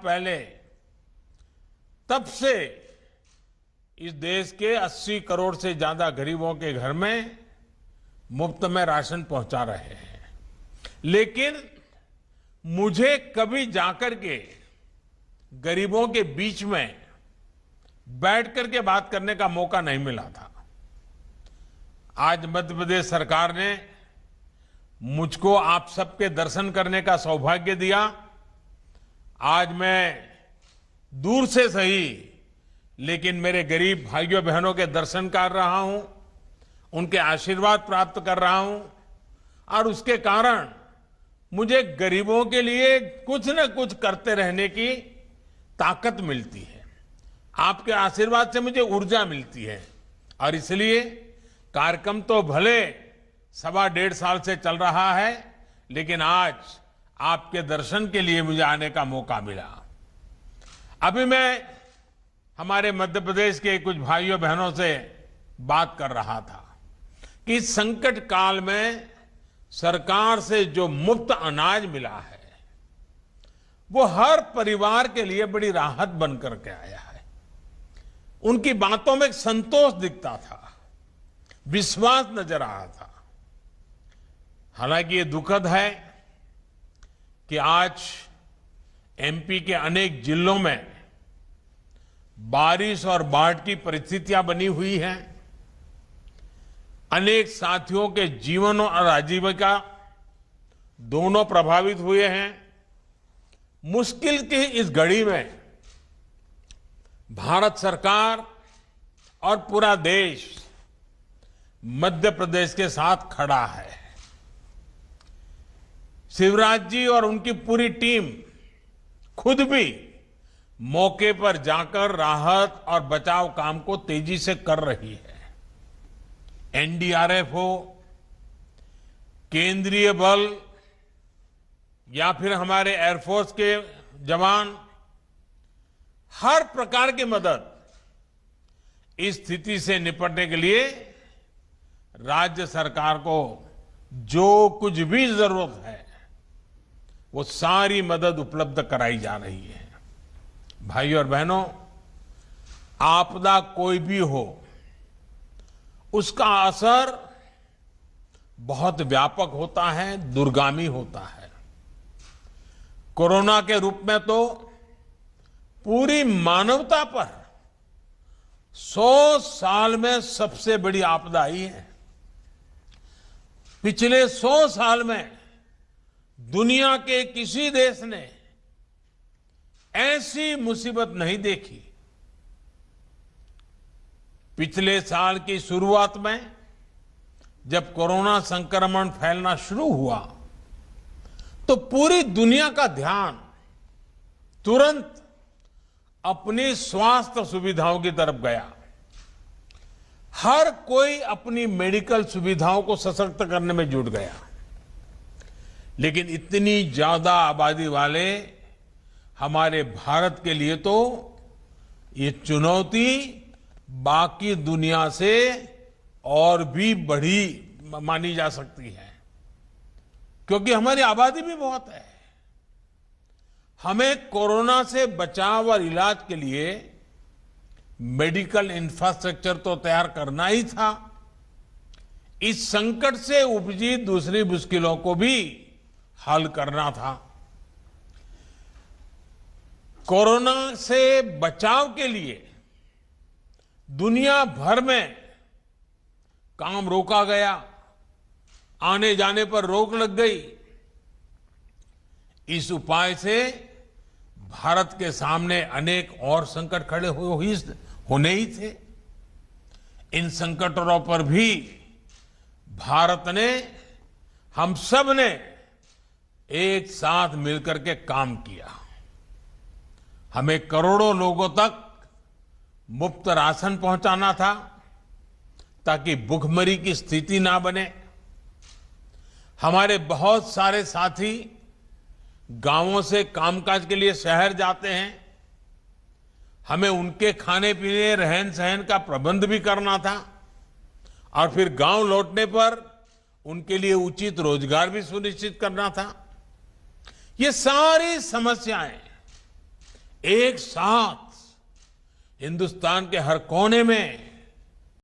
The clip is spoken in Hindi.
पहले, तब से इस देश के 80 करोड़ से ज्यादा गरीबों के घर में मुफ्त में राशन पहुंचा रहे हैं। लेकिन मुझे कभी जाकर के गरीबों के बीच में बैठ करके बात करने का मौका नहीं मिला था। आज मध्य प्रदेश सरकार ने मुझको आप सबके दर्शन करने का सौभाग्य दिया। आज मैं दूर से सही लेकिन मेरे गरीब भाइयों बहनों के दर्शन कर रहा हूं, उनके आशीर्वाद प्राप्त कर रहा हूं और उसके कारण मुझे गरीबों के लिए कुछ न कुछ करते रहने की ताकत मिलती है। आपके आशीर्वाद से मुझे ऊर्जा मिलती है और इसलिए कार्यक्रम तो भले 1.25 साल से चल रहा है, लेकिन आज आपके दर्शन के लिए मुझे आने का मौका मिला। अभी मैं हमारे मध्य प्रदेश के कुछ भाइयों बहनों से बात कर रहा था कि इस संकट काल में सरकार से जो मुफ्त अनाज मिला है वो हर परिवार के लिए बड़ी राहत बन करके आया है। उनकी बातों में एक संतोष दिखता था, विश्वास नजर आ रहा था। हालांकि ये दुखद है कि आज एमपी के अनेक जिलों में बारिश और बाढ़ की परिस्थितियां बनी हुई हैं। अनेक साथियों के जीवन और आजीविका दोनों प्रभावित हुए हैं। मुश्किल की इस घड़ी में भारत सरकार और पूरा देश मध्य प्रदेश के साथ खड़ा है। शिवराज जी और उनकी पूरी टीम खुद भी मौके पर जाकर राहत और बचाव काम को तेजी से कर रही है। एनडीआरएफ हो, केंद्रीय बल या फिर हमारे एयरफोर्स के जवान, हर प्रकार की मदद इस स्थिति से निपटने के लिए राज्य सरकार को जो कुछ भी जरूरत है वो सारी मदद उपलब्ध कराई जा रही है। भाइयों और बहनों, आपदा कोई भी हो, उसका असर बहुत व्यापक होता है, दूरगामी होता है। कोरोना के रूप में तो पूरी मानवता पर 100 साल में सबसे बड़ी आपदा आई है। पिछले 100 साल में दुनिया के किसी देश ने ऐसी मुसीबत नहीं देखी। पिछले साल की शुरुआत में जब कोरोना संक्रमण फैलना शुरू हुआ तो पूरी दुनिया का ध्यान तुरंत अपनी स्वास्थ्य सुविधाओं की तरफ गया। हर कोई अपनी मेडिकल सुविधाओं को सशक्त करने में जुट गया। लेकिन इतनी ज्यादा आबादी वाले हमारे भारत के लिए तो ये चुनौती बाकी दुनिया से और भी बड़ी मानी जा सकती है, क्योंकि हमारी आबादी भी बहुत है। हमें कोरोना से बचाव और इलाज के लिए मेडिकल इंफ्रास्ट्रक्चर तो तैयार करना ही था। इस संकट से उपजी दूसरी मुश्किलों को भी हल करना था। कोरोना से बचाव के लिए दुनिया भर में काम रोका गया, आने जाने पर रोक लग गई। इस उपाय से भारत के सामने अनेक और संकट खड़े होने ही थे। इन संकटों पर भी भारत ने, हम सब ने एक साथ मिलकर के काम किया। हमें करोड़ों लोगों तक मुफ्त राशन पहुंचाना था ताकि भुखमरी की स्थिति ना बने। हमारे बहुत सारे साथी गांवों से कामकाज के लिए शहर जाते हैं। हमें उनके खाने पीने, रहन सहन का प्रबंध भी करना था और फिर गांव लौटने पर उनके लिए उचित रोजगार भी सुनिश्चित करना था। ये सारी समस्याएं एक साथ हिंदुस्तान के हर कोने में